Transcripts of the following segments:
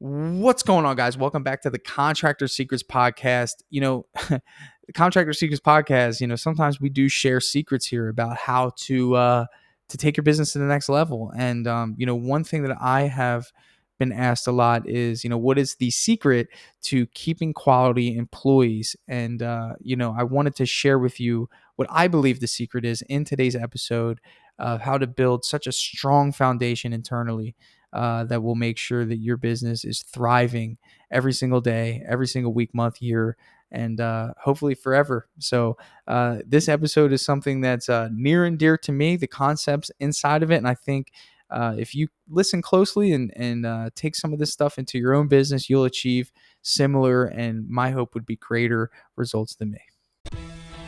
What's going on, guys? Welcome back to the Contractor Secrets Podcast. The Contractor Secrets Podcast, sometimes we do share secrets here about how to take your business to the next level. And one thing that I have been asked a lot is, what is the secret to keeping quality employees? And I wanted to share with you what I believe the secret is in today's episode of how to build such a strong foundation internally that will make sure that your business is thriving every single day, every single week, month, year, and hopefully forever. So, this episode is something that's near and dear to me, the concepts inside of it. And I think if you listen closely and take some of this stuff into your own business, you'll achieve similar and my hope would be greater results than me.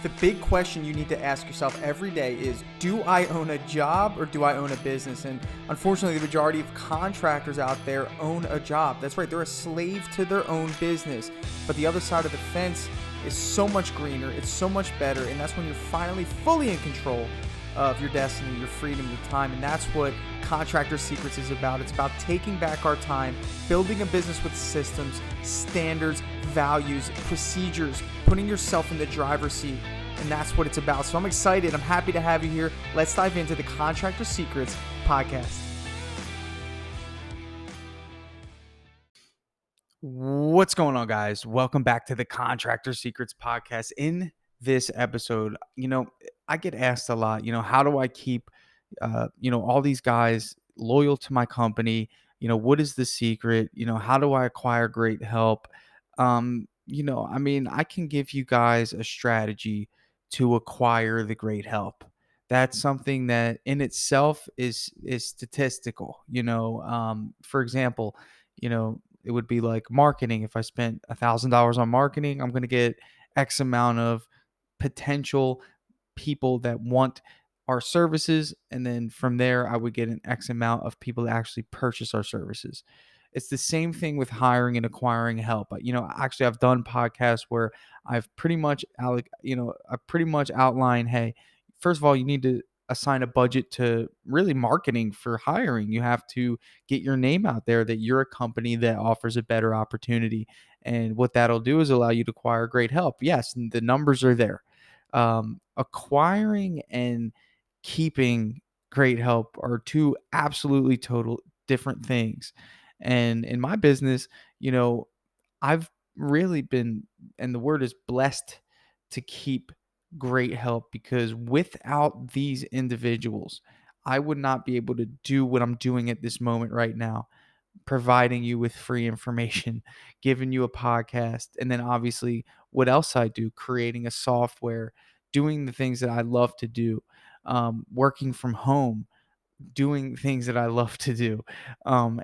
The big question you need to ask yourself every day is, do I own a job or do I own a business? And unfortunately, the majority of contractors out there own a job. That's right, they're a slave to their own business. But the other side of the fence is so much greener, it's so much better, and that's when you're finally fully in control of your destiny, your freedom, your time. And that's what Contractor Secrets is about. It's about taking back our time, building a business with systems, standards, values, procedures, putting yourself in the driver's seat. And that's what it's about. So I'm excited. I'm happy to have you here. Let's dive into the Contractor Secrets Podcast. What's going on, guys? Welcome back to the Contractor Secrets Podcast. In this episode, I get asked a lot, how do I keep, all these guys loyal to my company? What is the secret? How do I acquire great help? I can give you guys a strategy to acquire the great help. That's something that in itself is statistical. For example, it would be like marketing. If I spent $1,000 on marketing, I'm going to get X amount of potential people that want our services, and then from there I would get an X amount of people that actually purchase our services. It's the same thing with hiring and acquiring help. Actually, I've done podcasts where I've pretty much outlined, hey, first of all, you need to assign a budget to really marketing for hiring. You have to get your name out there that you're a company that offers a better opportunity. And what that'll do is allow you to acquire great help. Yes, the numbers are there. Acquiring and keeping great help are two absolutely total different things. And in my business, I've really been, and the word is blessed, to keep great help, because without these individuals, I would not be able to do what I'm doing at this moment right now, providing you with free information, giving you a podcast, and then obviously what else I do, creating a software, doing the things that I love to do, working from home, doing things that I love to do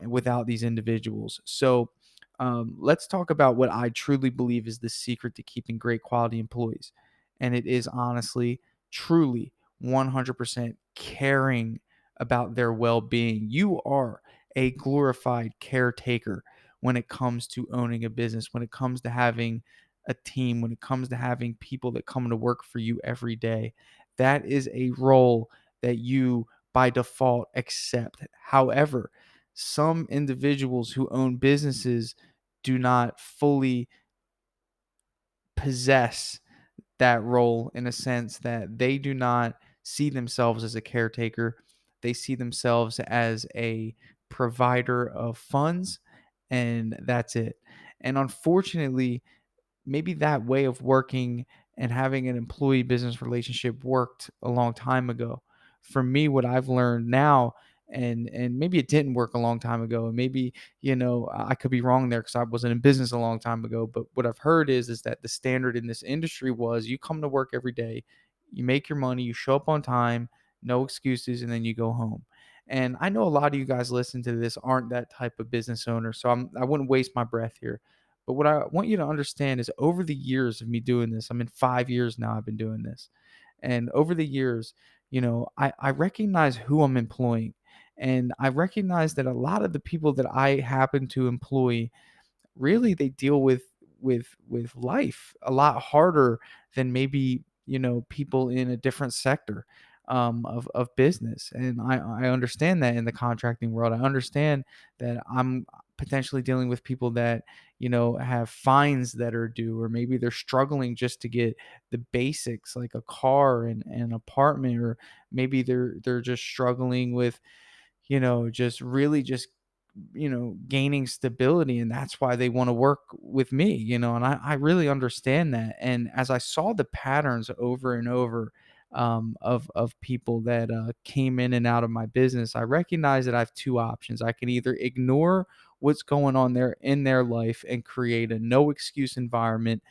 without these individuals. So let's talk about what I truly believe is the secret to keeping great quality employees. And it is honestly, truly 100% caring about their well being. You are a glorified caretaker when it comes to owning a business, when it comes to having a team, when it comes to having people that come to work for you every day. That is a role that you by default accept. However, some individuals who own businesses do not fully possess that role, in a sense that they do not see themselves as a caretaker. They see themselves as a provider of funds, and that's it. And unfortunately, maybe that way of working and having an employee business relationship worked a long time ago. For me, what I've learned now, and maybe it didn't work a long time ago, and maybe I could be wrong there because I wasn't in business a long time ago. But what I've heard is that the standard in this industry was you come to work every day, you make your money, you show up on time, no excuses, and then you go home. And I know a lot of you guys listen to this aren't that type of business owner, so I wouldn't waste my breath here. But what I want you to understand is, over the years of me doing this, I'm in 5 years now, I've been doing this. And over the years, I recognize who I'm employing. And I recognize that a lot of the people that I happen to employ, really they deal with life a lot harder than maybe, people in a different sector of business. And I understand that in the contracting world. I understand that potentially dealing with people that, have fines that are due, or maybe they're struggling just to get the basics like a car and an apartment, or maybe they're just struggling with, just really just, gaining stability, and that's why they want to work with me, and I really understand that. And as I saw the patterns over and over, of people that came in and out of my business, I recognize that I have two options. I can either ignore what's going on there in their life and create a no excuse environment,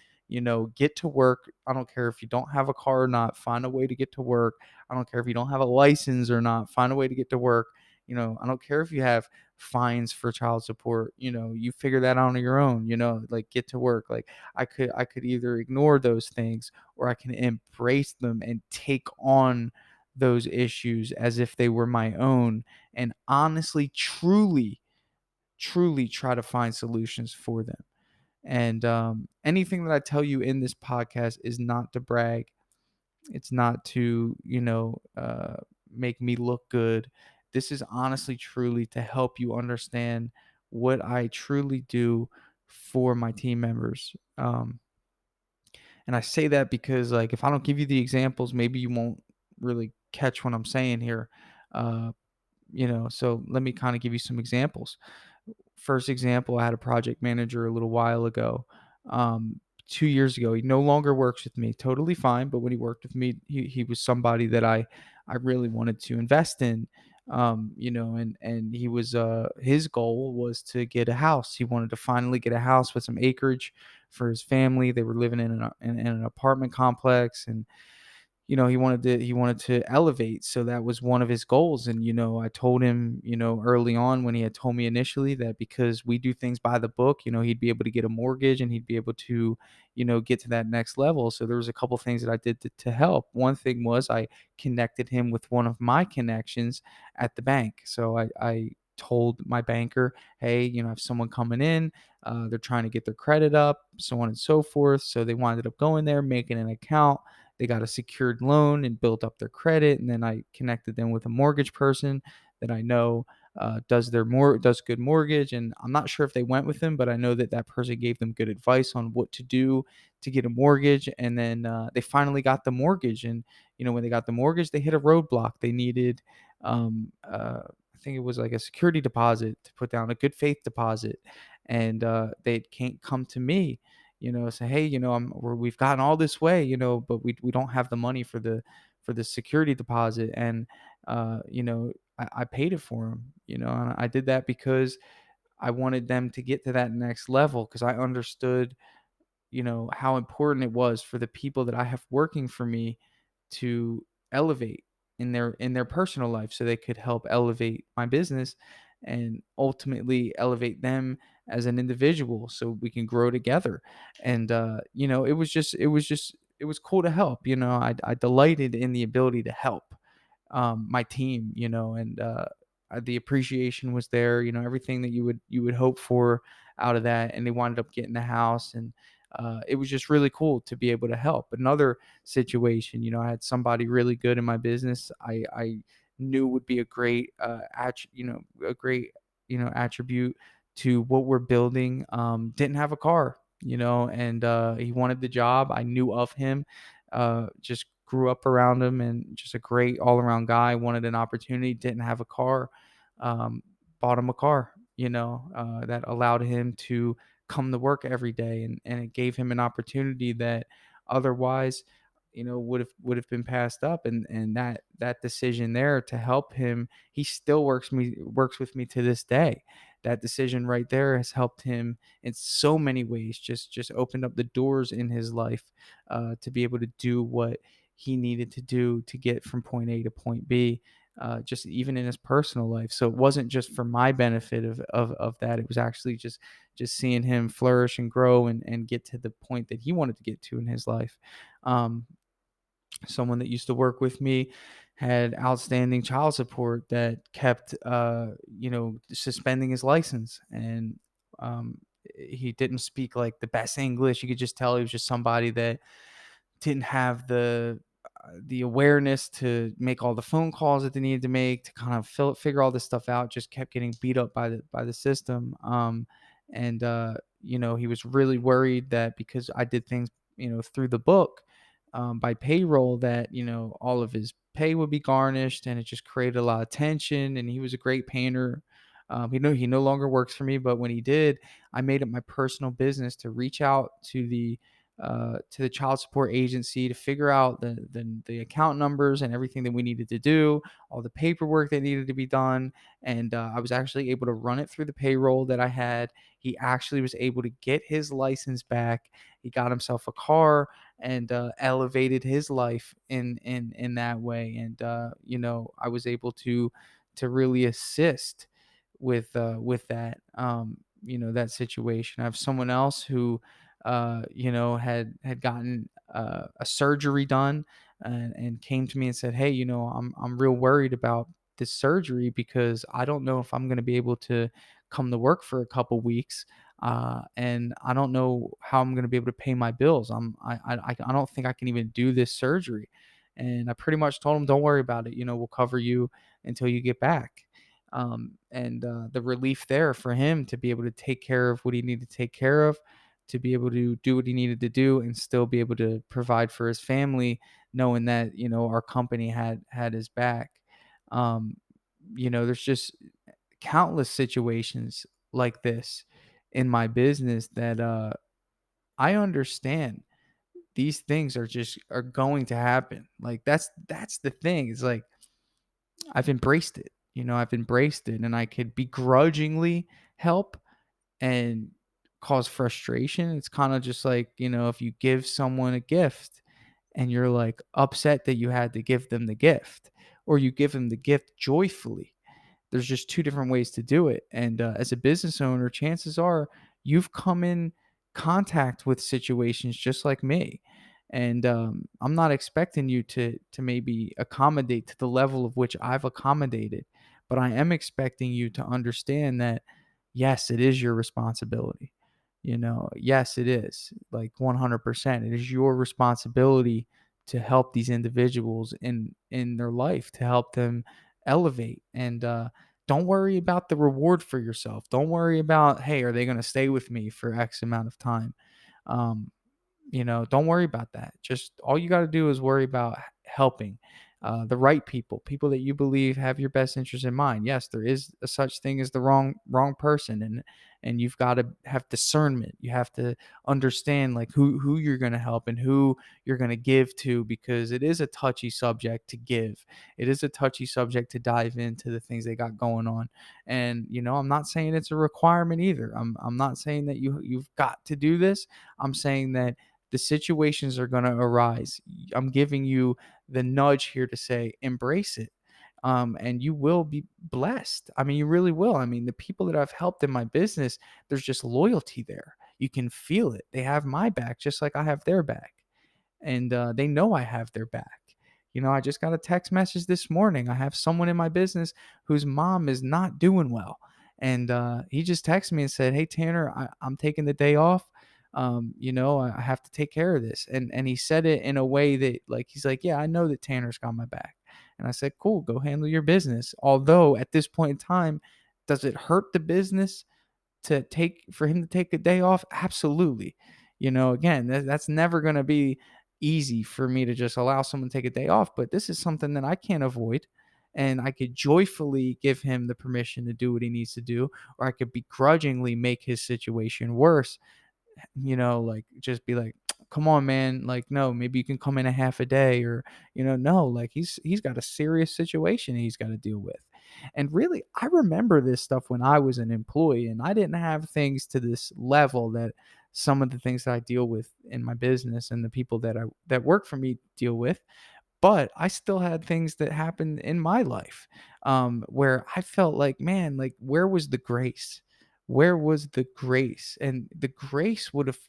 get to work. I don't care if you don't have a car or not, find a way to get to work. I don't care if you don't have a license or not, find a way to get to work. I don't care if you have fines for child support, you figure that out on your own, like get to work. Like I could either ignore those things, or I can embrace them and take on those issues as if they were my own, and honestly, truly try to find solutions for them. And anything that I tell you in this podcast is not to brag. It's not to, make me look good. This is honestly, truly to help you understand what I truly do for my team members. And I say that because, like, if I don't give you the examples, maybe you won't really catch what I'm saying here. Uh, so let me kind of give you some examples. First example, I had a project manager a little while ago. 2 years ago, he no longer works with me. Totally fine, but when he worked with me, he was somebody that I really wanted to invest in. And he was his goal was to get a house. He wanted to finally get a house with some acreage for his family. They were living in an apartment complex, and he wanted to elevate, so that was one of his goals. And I told him, early on, when he had told me initially, that because we do things by the book, he'd be able to get a mortgage and he'd be able to, get to that next level. So there was a couple things that I did to help. One thing was I connected him with one of my connections at the bank. So I told my banker, hey, I have someone coming in, they're trying to get their credit up, so on and so forth. So they wound up going there, making an account. They got a secured loan and built up their credit, and then I connected them with a mortgage person that I know does good mortgage. And I'm not sure if they went with him, but I know that that person gave them good advice on what to do to get a mortgage. And then they finally got the mortgage. And when they got the mortgage, they hit a roadblock. They needed, I think it was like a security deposit to put down, a good faith deposit, and they can't come to me, say, hey, we've gotten all this way, but we don't have the money for the security deposit. And I paid it for them, and I did that because I wanted them to get to that next level, because I understood, how important it was for the people that I have working for me to elevate in their personal life, so they could help elevate my business and ultimately elevate them as an individual, so we can grow together. And it was cool to help. I delighted in the ability to help my team, and the appreciation was there, everything that you would hope for out of that. And they wound up getting the house, and it was just really cool to be able to help. Another situation, I had somebody really good in my business. I knew would be a great a great attribute to what we're building. Didn't have a car, and he wanted the job. I knew of him, just grew up around him, and just a great all around guy. Wanted an opportunity, didn't have a car, bought him a car, that allowed him to come to work every day, and it gave him an opportunity that otherwise, would have been passed up. And that decision there to help him, he still works with me to this day. That decision right there has helped him in so many ways, just opened up the doors in his life, to be able to do what he needed to do to get from point A to point B, just even in his personal life. So it wasn't just for my benefit of that. It was actually just seeing him flourish and grow, and get to the point that he wanted to get to in his life. Um, Someone that used to work with me had outstanding child support that kept suspending his license. And he didn't speak like the best English. You could just tell he was just somebody that didn't have the the awareness to make all the phone calls that they needed to make to kind of figure all this stuff out just kept getting beat up by the system. And he was really worried that because I did things, through the book, by payroll, that all of his pay would be garnished, and it just created a lot of tension. And he was a great painter. He no longer works for me, but when he did, I made it my personal business to reach out to the child support agency to figure out the account numbers and everything that we needed to do, all the paperwork that needed to be done. And I was actually able to run it through the payroll that I had. He actually was able to get his license back. He got himself a car and elevated his life in that way. And I was able to really assist with that that situation. I have someone else who had gotten a surgery done, and came to me and said, "Hey, I'm real worried about this surgery because I don't know if I'm going to be able to come to work for a couple weeks, and I don't know how I'm going to be able to pay my bills. I don't think I can even do this surgery." And I pretty much told him, "Don't worry about it. We'll cover you until you get back." And the relief there for him to be able to take care of what he needed to take care of, to be able to do what he needed to do, and still be able to provide for his family, knowing that our company had his back. um there's just countless situations like this in my business that I understand these things are going to happen. Like that's the thing. It's like I've embraced it. I've embraced it, and I could begrudgingly help and cause frustration. It's kind of just like, if you give someone a gift and you're like upset that you had to give them the gift, or you give them the gift joyfully. There's just two different ways to do it. And as a business owner, chances are you've come in contact with situations just like me. And I'm not expecting you to maybe accommodate to the level of which I've accommodated, but I am expecting you to understand that yes, it is your responsibility. Yes, it is, like 100%. It is your responsibility to help these individuals in their life, to help them elevate. And don't worry about the reward for yourself. Don't worry about, hey, are they going to stay with me for X amount of time? um, don't worry about that. Just all you got to do is worry about helping the right people that you believe have your best interest in mind. Yes, there is a such thing as the wrong person, and you've got to have discernment. You have to understand like who you're going to help and who you're going to give to, because it is a touchy subject to give. It is a touchy subject to dive into the things they got going on. And I'm not saying it's a requirement either. I'm not saying that you've got to do this. I'm saying that the situations are going to arise. I'm giving you the nudge here to say, embrace it. And you will be blessed. I mean, you really will. I mean, the people that I've helped in my business, there's just loyalty there. You can feel it. They have my back just like I have their back, and they know I have their back. I just got a text message this morning. I have someone in my business whose mom is not doing well, and he just texted me and said, "Hey Tanner, I'm taking the day off. I have to take care of this." And he said it in a way that, like, he's like, "Yeah, I know that Tanner's got my back." And I said, "Cool, go handle your business." Although at this point in time, does it hurt the business for him to take a day off? Absolutely. Again, that's never going to be easy for me to just allow someone to take a day off, but this is something that I can't avoid. And I could joyfully give him the permission to do what he needs to do, or I could begrudgingly make his situation worse. Like just be like, "Come on, man. Like, no, maybe you can come in a half a day," or, no, like he's got a serious situation he's got to deal with. And really, I remember this stuff when I was an employee, and I didn't have things to this level that some of the things that I deal with in my business and the people that work for me deal with. But I still had things that happened in my life, where I felt like, man, like, where was the grace? Where was the grace? And the grace would have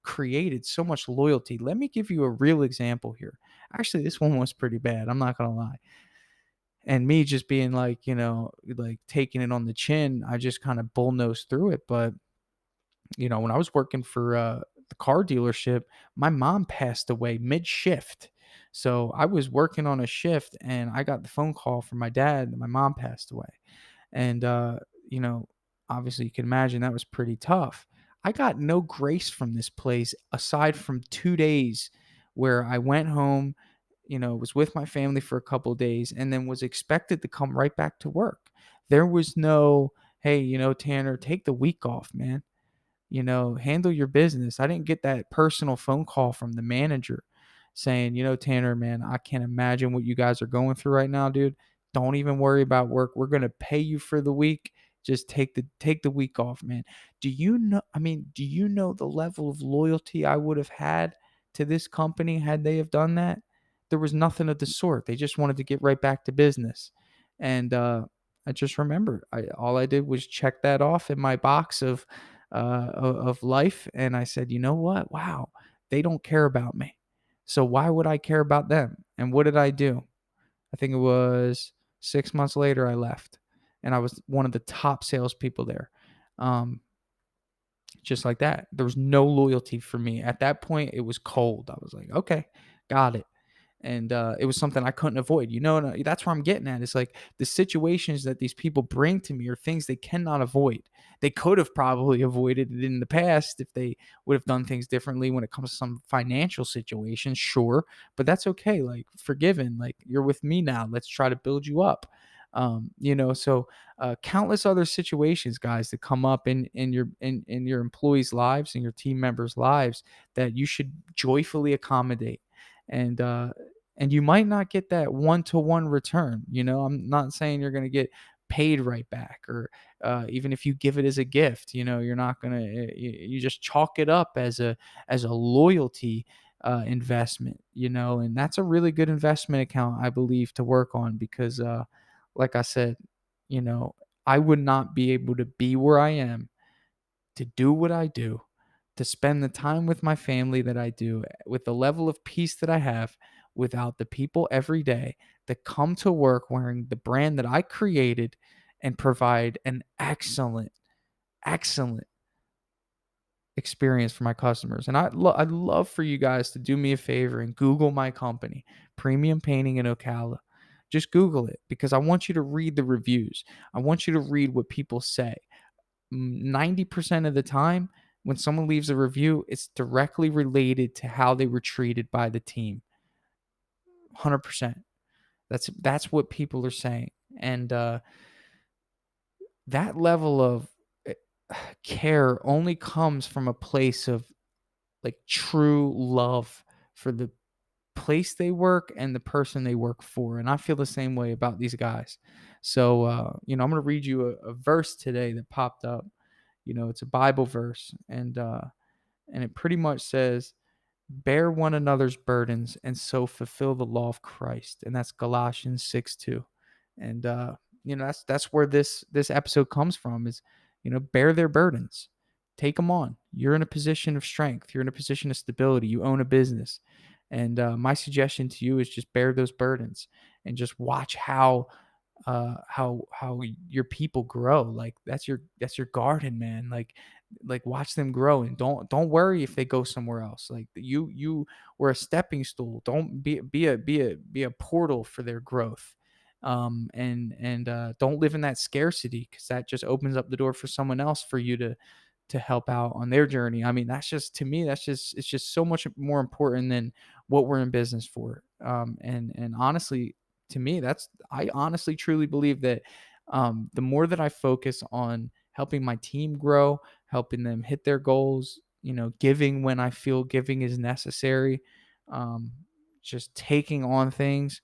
created so much loyalty. Let me give you a real example here. Actually, this one was pretty bad. I'm not going to lie. And me just being like, like taking it on the chin, I just kind of bullnosed through it. But when I was working for the car dealership, my mom passed away mid shift. So I was working on a shift and I got the phone call from my dad that my mom passed away. And, you know, obviously you can imagine that was pretty tough. I got no grace from this place aside from 2 days where I went home, was with my family for a couple of days and then was expected to come right back to work. There was no, hey, Tanner, take the week off, man. Handle your business. I didn't get that personal phone call from the manager saying, Tanner, man, I can't imagine what you guys are going through right now, dude. Don't even worry about work. We're going to pay you for the week. Just take the week off, man. Do you know the level of loyalty I would have had to this company had they have done that? There was nothing of the sort. They just wanted to get right back to business. And I just remember all I did was check that off in my box of life. And I said, you know what? Wow, they don't care about me. So why would I care about them? And what did I do? I think it was 6 months later I left, and I was one of the top salespeople there. Um, just like that. There was no loyalty for me at that point. It was cold. I was like, okay, got it. And it was something I couldn't avoid. And that's where I'm getting at. It's like the situations that these people bring to me are things they cannot avoid. They could have probably avoided it in the past if they would have done things differently when it comes to some financial situations, sure, but that's okay. Like, forgiven. Like, you're with me now. Let's try to build you up. So countless other situations, guys, that come up in your employees' lives and your team members' lives that you should joyfully accommodate. And and you might not get that one-to-one return. I'm not saying you're going to get paid right back, or even if you give it as a gift, you're not going to, you just chalk it up as a loyalty investment, and that's a really good investment account, I believe, to work on, because like I said, you know I would not be able to be where I am, to do what I do, to spend the time with my family that I do, with the level of peace that I have, without the people every day that come to work wearing the brand that I created and provide an excellent, excellent experience for my customers. And I'd love for you guys to do me a favor and Google my company, Premium Painting in Ocala. Just Google it, because I want you to read the reviews. I want you to read what people say. 90% of the time, when someone leaves a review, it's directly related to how they were treated by the team. 100%. That's what people are saying. And that level of eh, care only comes from a place of like true love for the place they work and the person they work for. And I feel the same way about these guys. So I'm going to read you a verse today that popped up. It's a Bible verse, and it pretty much says, bear one another's burdens and so fulfill the law of Christ. And that's Galatians 6:2. And that's where this episode comes from, is bear their burdens. Take them on. You're in a position of strength. You're in a position of stability. You own a business. And my suggestion to you is just bear those burdens and just watch how your people grow. Like, that's your garden, man. Like watch them grow, and don't worry if they go somewhere else. Like, you were a stepping stool. Don't be a portal for their growth. And don't live in that scarcity, because that just opens up the door for someone else for you to help out on their journey. I mean, that's just, to me, it's just so much more important than what we're in business for. And honestly, to me, I honestly truly believe that the more that I focus on helping my team grow, helping them hit their goals, giving when I feel giving is necessary, um, just taking on things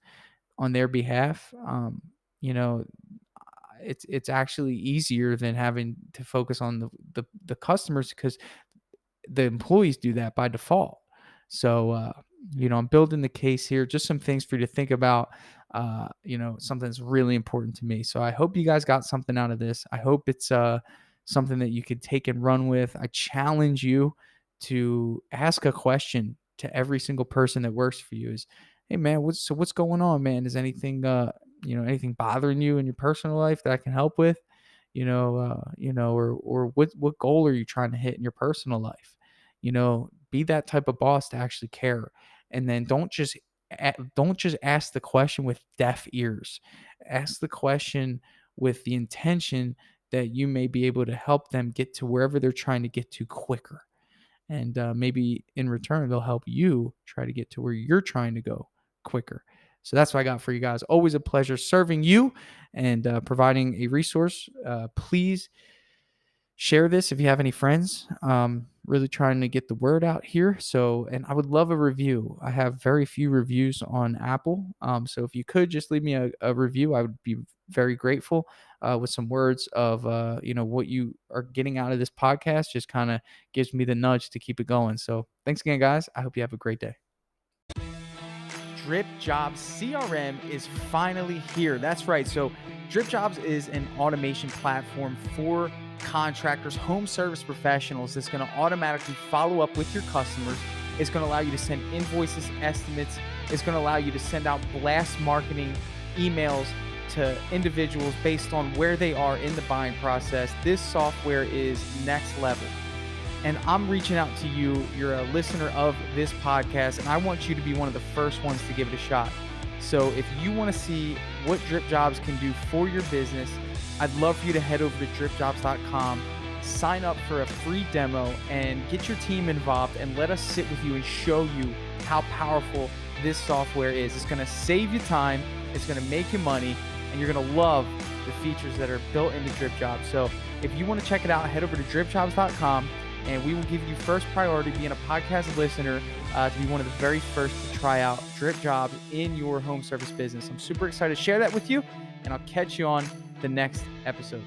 on their behalf, you know, it's actually easier than having to focus on the customers, because the employees do that by default. So, I'm building the case here. Just some things for you to think about. Something that's really important to me. So I hope you guys got something out of this. I hope it's something that you could take and run with. I challenge you to ask a question to every single person that works for you. Is, hey man, what's going on, man? Is anything anything bothering you in your personal life that I can help with? Or what goal are you trying to hit in your personal life? Be that type of boss to actually care. And then don't just don't just ask the question with deaf ears. Ask the question with the intention that you may be able to help them get to wherever they're trying to get to quicker. And maybe in return, they'll help you try to get to where you're trying to go quicker. So that's what I got for you guys. Always a pleasure serving you and providing a resource. Please share this if you have any friends. Really trying to get the word out here. So, and I would love a review. I have very few reviews on Apple. So if you could just leave me a review, I would be very grateful, with some words of, what you are getting out of this podcast. Just kind of gives me the nudge to keep it going. So thanks again, guys. I hope you have a great day. Dripjobs CRM is finally here. That's right. So Dripjobs is an automation platform for contractors, home service professionals that's going to automatically follow up with your customers. It's going to allow you to send invoices, estimates. It's going to allow you to send out blast marketing emails to individuals based on where they are in the buying process. This software is next level. And I'm reaching out to you. You're a listener of this podcast, and I want you to be one of the first ones to give it a shot. So if you want to see what Dripjobs can do for your business, I'd love for you to head over to dripjobs.com, sign up for a free demo, and get your team involved, and let us sit with you and show you how powerful this software is. It's going to save you time, it's going to make you money, and you're going to love the features that are built into Dripjobs. So if you want to check it out, head over to dripjobs.com, and we will give you first priority being a podcast listener to be one of the very first to try out Dripjobs in your home service business. I'm super excited to share that with you, and I'll catch you on the next episode.